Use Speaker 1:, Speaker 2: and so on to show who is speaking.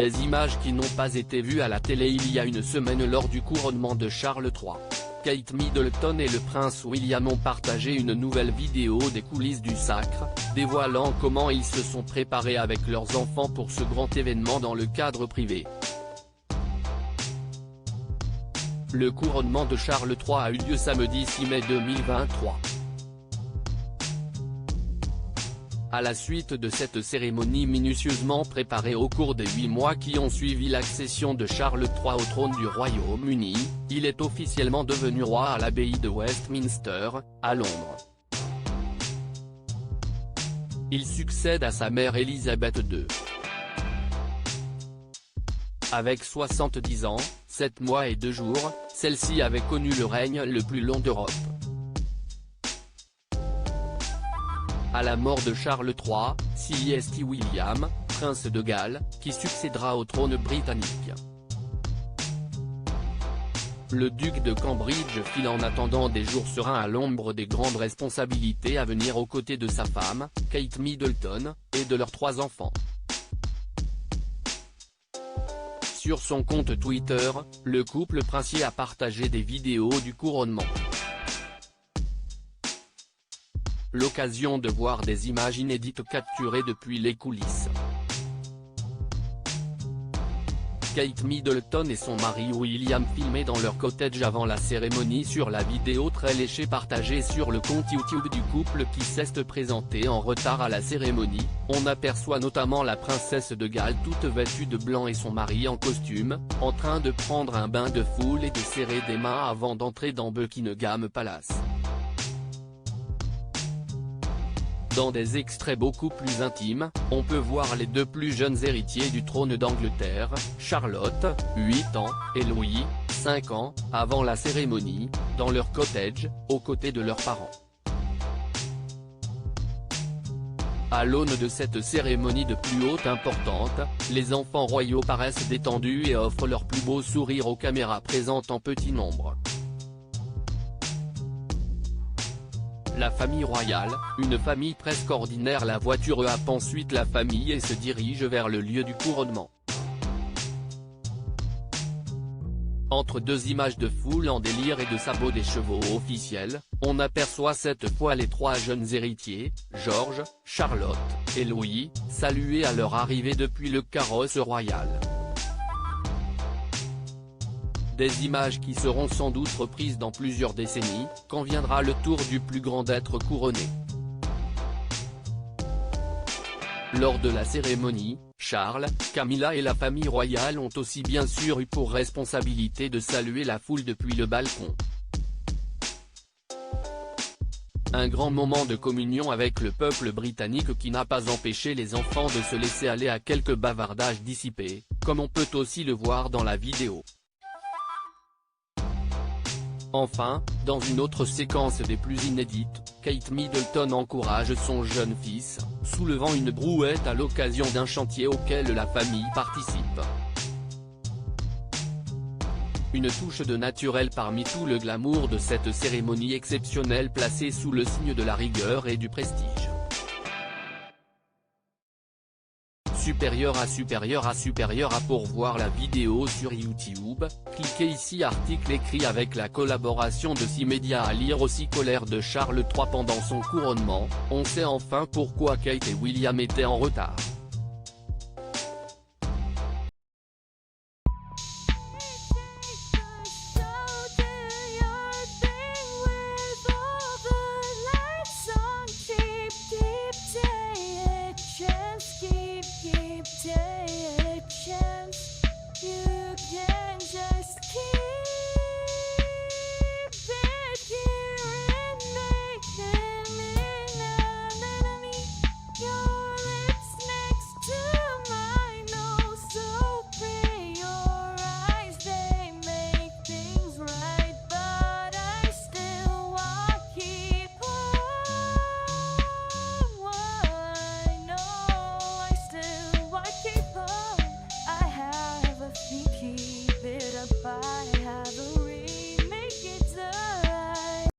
Speaker 1: Des images qui n'ont pas été vues à la télé il y a une semaine lors du couronnement de Charles III. Kate Middleton et le prince William ont partagé une nouvelle vidéo des coulisses du sacre, dévoilant comment ils se sont préparés avec leurs enfants pour ce grand événement dans le cadre privé. Le couronnement de Charles III a eu lieu samedi 6 mai 2023. À la suite de cette cérémonie minutieusement préparée au cours des 8 mois qui ont suivi l'accession de Charles III au trône du Royaume-Uni, il est officiellement devenu roi à l'abbaye de Westminster, à Londres. Il succède à sa mère Élisabeth II. Avec 70 ans, 7 mois et 2 jours, celle-ci avait connu le règne le plus long d'Europe. À la mort de Charles III, c'est William, prince de Galles, qui succédera au trône britannique. Le duc de Cambridge file en attendant des jours sereins à l'ombre des grandes responsabilités à venir aux côtés de sa femme, Kate Middleton, et de leurs 3 enfants. Sur son compte Twitter, le couple princier a partagé des vidéos du couronnement. L'occasion de voir des images inédites capturées depuis les coulisses. Kate Middleton et son mari William filmés dans leur cottage avant la cérémonie sur la vidéo très léchée partagée sur le compte YouTube du couple qui s'est présenté en retard à la cérémonie. On aperçoit notamment la princesse de Galles toute vêtue de blanc et son mari en costume, en train de prendre un bain de foule et de serrer des mains avant d'entrer dans Buckingham Palace. Dans des extraits beaucoup plus intimes, on peut voir les 2 plus jeunes héritiers du trône d'Angleterre, Charlotte, 8 ans, et Louis, 5 ans, avant la cérémonie, dans leur cottage, aux côtés de leurs parents. À l'aune de cette cérémonie de plus haute importance, les enfants royaux paraissent détendus et offrent leur plus beau sourire aux caméras présentes en petit nombre. La famille royale, une famille presque ordinaire. La voiture happe ensuite la famille et se dirige vers le lieu du couronnement. Entre 2 images de foule en délire et de sabots des chevaux officiels, on aperçoit cette fois les 3 jeunes héritiers, George, Charlotte, et Louis, salués à leur arrivée depuis le carrosse royal. Des images qui seront sans doute reprises dans plusieurs décennies, quand viendra le tour du plus grand d'être couronné. Lors de la cérémonie, Charles, Camilla et la famille royale ont aussi bien sûr eu pour responsabilité de saluer la foule depuis le balcon. Un grand moment de communion avec le peuple britannique qui n'a pas empêché les enfants de se laisser aller à quelques bavardages dissipés, comme on peut aussi le voir dans la vidéo. Enfin, dans une autre séquence des plus inédites, Kate Middleton encourage son jeune fils, soulevant une brouette à l'occasion d'un chantier auquel la famille participe. Une touche de naturel parmi tout le glamour de cette cérémonie exceptionnelle placée sous le signe de la rigueur et du prestige. Supérieur à pour voir la vidéo sur YouTube, cliquez ici. Article écrit avec la collaboration de 6 médias à lire aussi. Colère de Charles III pendant son couronnement, on sait enfin pourquoi Kate et William étaient en retard.